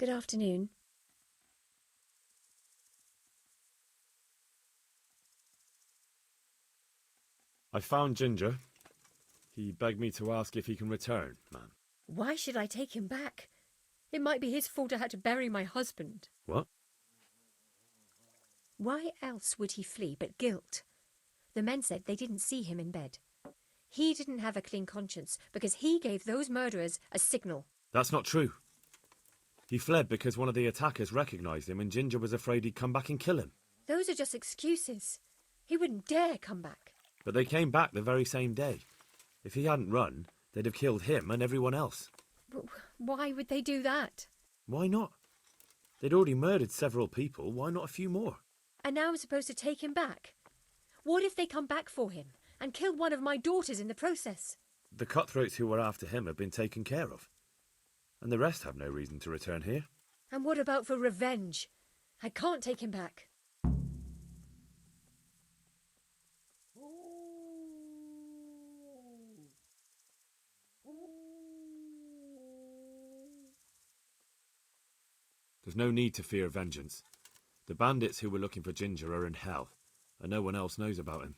Good afternoon. I found Ginger. He begged me to ask if he can return, ma'am. Why should I take him back? It might be his fault I had to bury my husband. What? Why else would he flee but guilt? The men said they didn't see him in bed. He didn't have a clean conscience because he gave those murderers a signal. That's not true. He fled because one of the attackers recognised him and Ginger was afraid he'd come back and kill him. Those are just excuses. He wouldn't dare come back. But they came back the very same day. If he hadn't run, they'd have killed him and everyone else. Why would they do that? Why not? They'd already murdered several people. Why not a few more? And now I'm supposed to take him back? What if they come back for him and kill one of my daughters in the process? The cutthroats who were after him have been taken care of. And the rest have no reason to return here. And what about for revenge? I can't take him back. There's no need to fear vengeance. The bandits who were looking for Ginger are in hell, and no one else knows about him.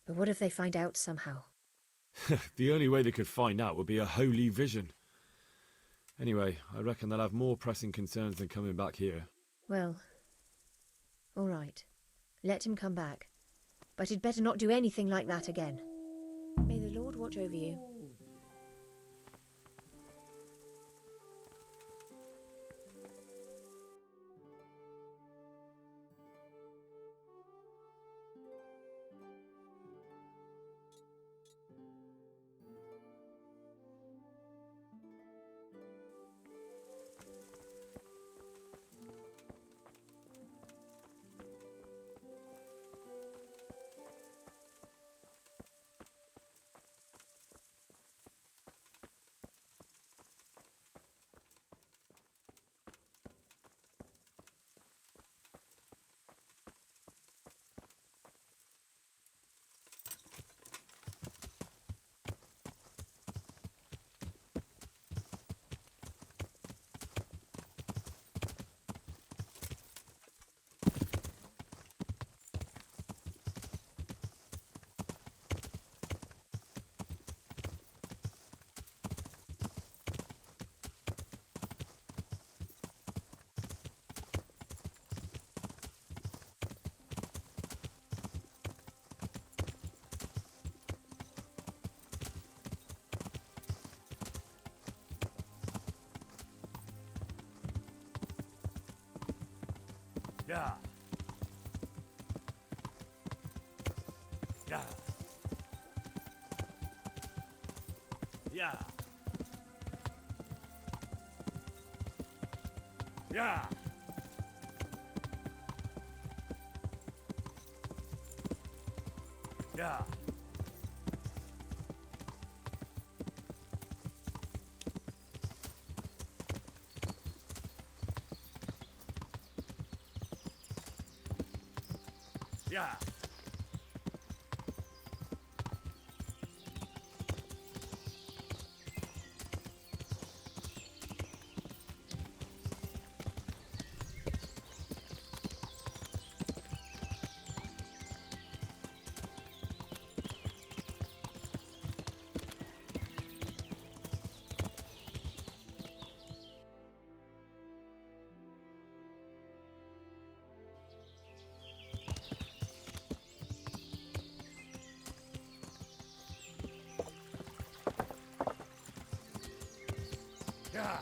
But what if they find out somehow? The only way they could find out would be a holy vision. Anyway, I reckon they'll have more pressing concerns than coming back here. Well, all right. Let him come back. But he'd better not do anything like that again. May the Lord watch over you. Yeah. Yeah. Yeah. Yeah. Yeah. Yeah. Yeah.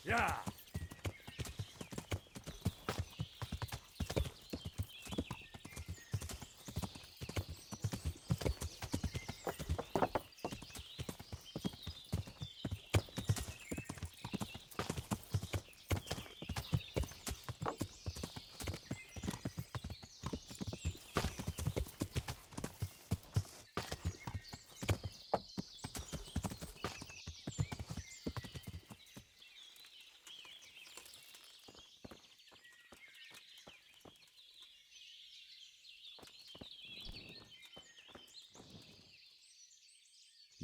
Yeah.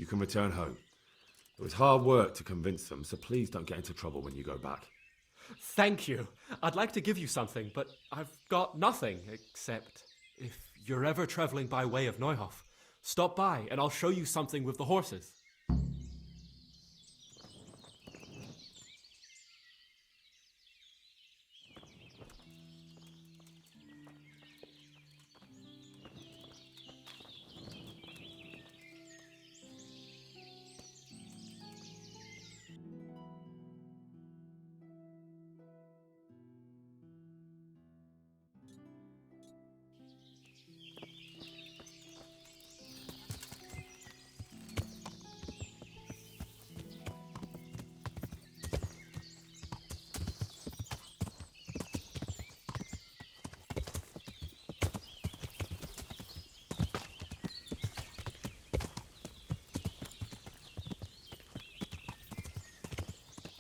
you can return home. It was hard work to convince them, so please don't get into trouble when you go back. Thank you. I'd like to give you something, but I've got nothing except if you're ever traveling by way of Neuhof, stop by and I'll show you something with the horses.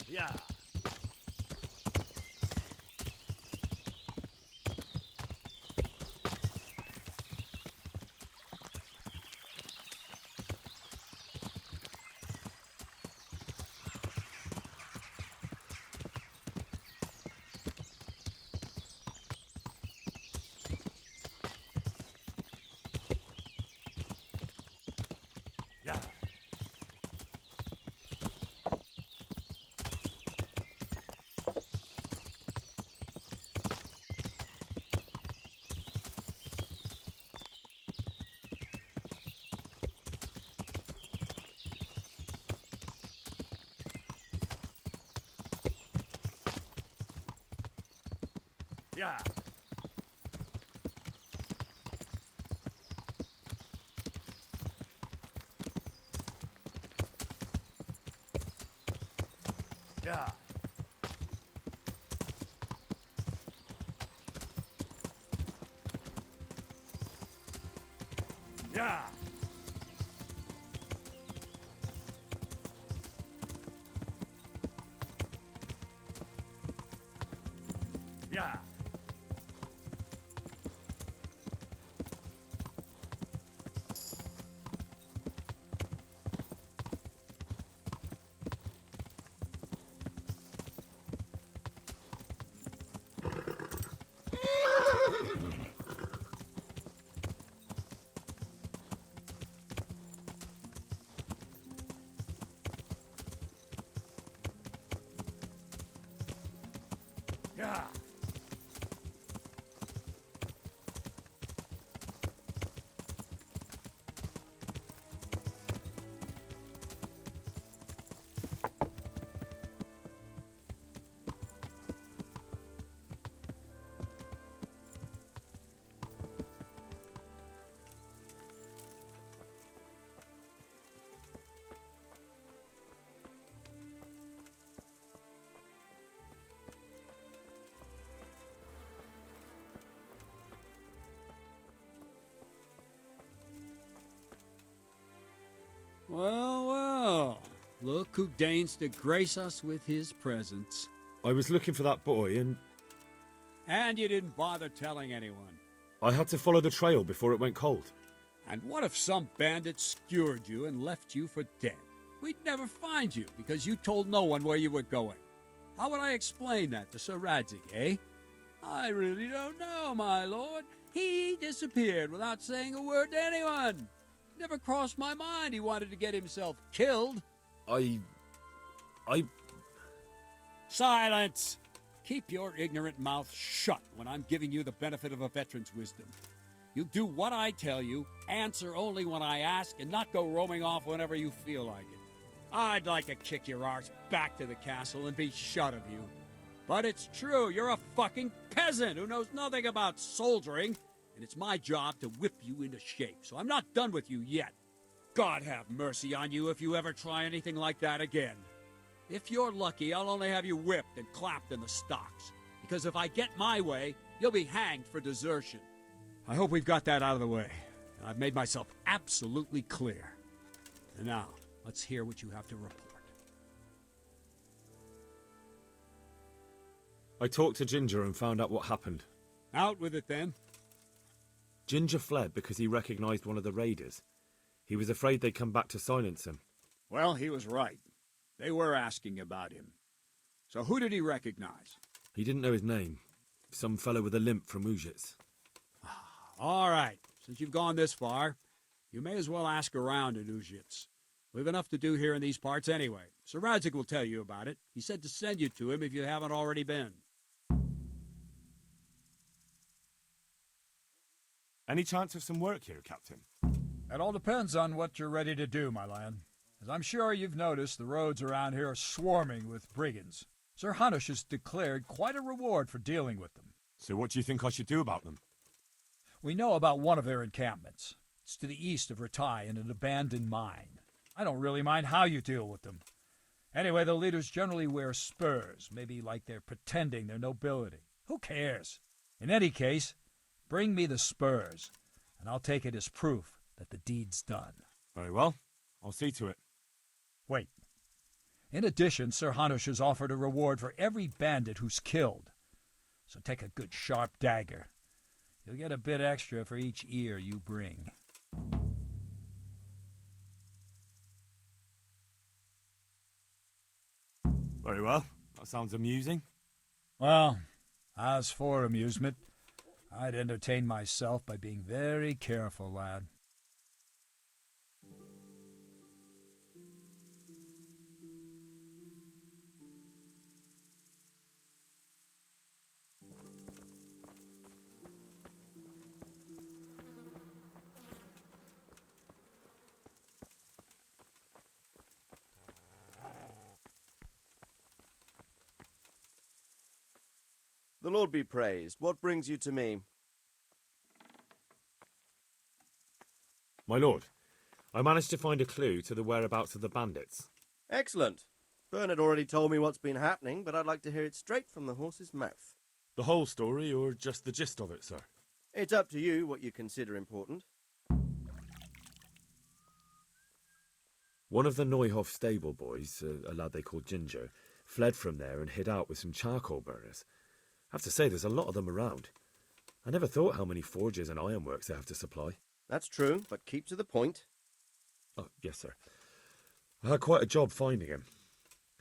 Yeah. Yeah. Yeah. Yeah. Yeah. Yeah. Yeah. Well, well. Look who deigns to grace us with his presence. I was looking for that boy, and And you didn't bother telling anyone. I had to follow the trail before it went cold. And what if some bandit skewered you and left you for dead? We'd never find you because you told no one where you were going. How would I explain that to Sir Radzig, eh? I really don't know, my lord. He disappeared without saying a word to anyone. Never crossed my mind he wanted to get himself killed. I... Silence! Keep your ignorant mouth shut when I'm giving you the benefit of a veteran's wisdom. You do what I tell you, answer only when I ask, and not go roaming off whenever you feel like it. I'd like to kick your arse back to the castle and be shut of you. But it's true, you're a fucking peasant who knows nothing about soldiering, and it's my job to whip you into shape, so I'm not done with you yet. God have mercy on you if you ever try anything like that again. If you're lucky, I'll only have you whipped and clapped in the stocks, because if I get my way, you'll be hanged for desertion. I hope we've got that out of the way. I've made myself absolutely clear. And now, let's hear what you have to report. I talked to Ginger and found out what happened. Out with it, then. Ginger fled because he recognized one of the raiders. He was afraid they'd come back to silence him. Well, he was right. They were asking about him. So who did he recognize? He didn't know his name. Some fellow with a limp from Ujits. All right. Since you've gone this far, you may as well ask around at Ujits. We've enough to do here in these parts anyway. Sir Radzik will tell you about it. He said to send you to him if you haven't already been. Any chance of some work here, Captain? It all depends on what you're ready to do, my lad. As I'm sure you've noticed, the roads around here are swarming with brigands. Sir Hanush has declared quite a reward for dealing with them. So what do you think I should do about them? We know about one of their encampments. It's to the east of Ratai in an abandoned mine. I don't really mind how you deal with them. Anyway, the leaders generally wear spurs, maybe like they're pretending they're nobility. Who cares? In any case, bring me the spurs, and I'll take it as proof that the deed's done. Very well. I'll see to it. Wait. In addition, Sir Hanush has offered a reward for every bandit who's killed. So take a good sharp dagger. You'll get a bit extra for each ear you bring. Very well. That sounds amusing. Well, as for amusement, I'd entertain myself by being very careful, lad. The Lord be praised. What brings you to me? My lord, I managed to find a clue to the whereabouts of the bandits. Excellent. Bernard already told me what's been happening, but I'd like to hear it straight from the horse's mouth. The whole story, or just the gist of it, sir? It's up to you what you consider important. One of the Neuhoff stable boys, a lad they called Ginger, fled from there and hid out with some charcoal burners. I have to say, there's a lot of them around. I never thought how many forges and ironworks they have to supply. That's true, but keep to the point. Oh, yes, sir. I had quite a job finding him.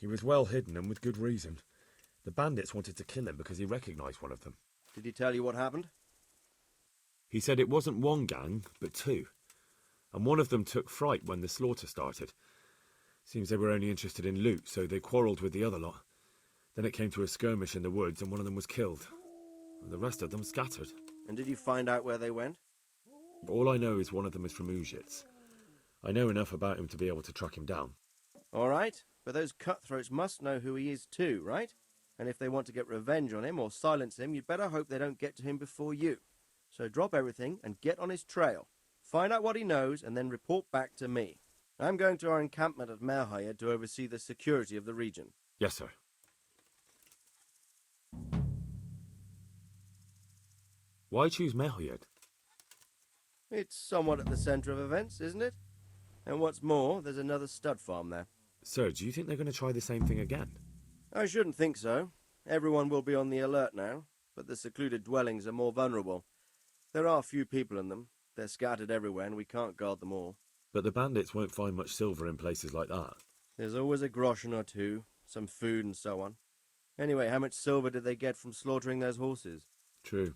He was well hidden and with good reason. The bandits wanted to kill him because he recognised one of them. Did he tell you what happened? He said it wasn't one gang, but two. And one of them took fright when the slaughter started. Seems they were only interested in loot, so they quarrelled with the other lot. Then it came to a skirmish in the woods and one of them was killed. And the rest of them scattered. And did you find out where they went? All I know is one of them is from Ujits. I know enough about him to be able to track him down. All right, but those cutthroats must know who he is too, right? And if they want to get revenge on him or silence him, you'd better hope they don't get to him before you. So drop everything and get on his trail. Find out what he knows and then report back to me. I'm going to our encampment at Merhayed to oversee the security of the region. Yes, sir. Why choose Merhayed? It's somewhat at the centre of events, isn't it? And what's more, there's another stud farm there. Sir, do you think they're going to try the same thing again? I shouldn't think so. Everyone will be on the alert now, but the secluded dwellings are more vulnerable. There are few people in them. They're scattered everywhere and we can't guard them all. But the bandits won't find much silver in places like that. There's always a groschen or two, some food and so on. Anyway, how much silver did they get from slaughtering those horses? True.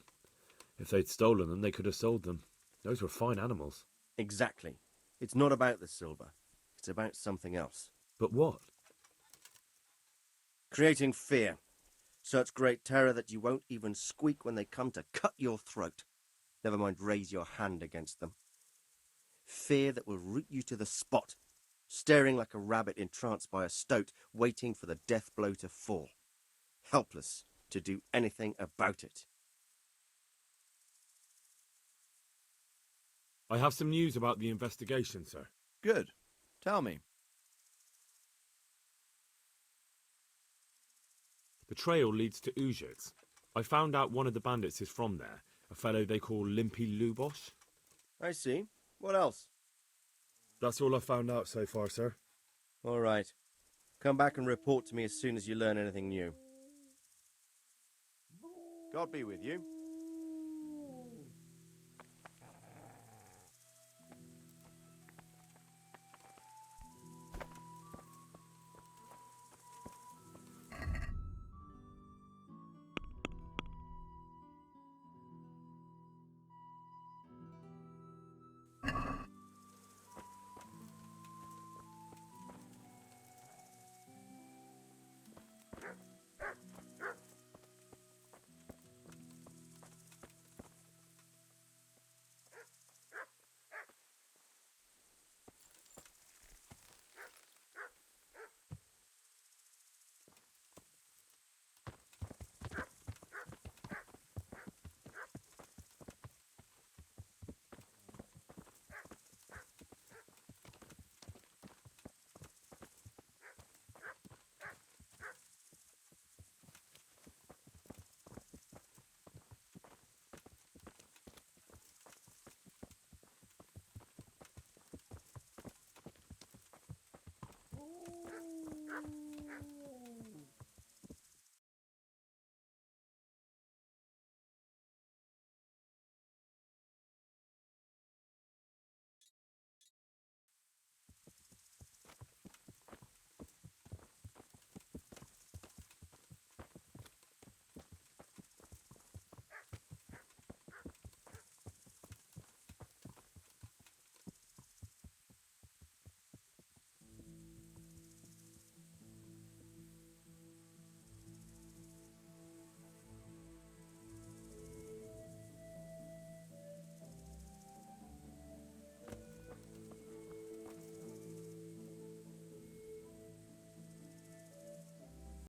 If they'd stolen them, they could have sold them. Those were fine animals. Exactly. It's not about the silver. It's about something else. But what? Creating fear. Such great terror that you won't even squeak when they come to cut your throat. Never mind raise your hand against them. Fear that will root you to the spot, staring like a rabbit entranced by a stoat, waiting for the death blow to fall. Helpless to do anything about it. I have some news about the investigation, sir. Good. Tell me. The trail leads to Ujits. I found out one of the bandits is from there, a fellow they call Limpy Lubosh. I see. What else? That's all I found out so far, sir. All right. Come back and report to me as soon as you learn anything new. God be with you.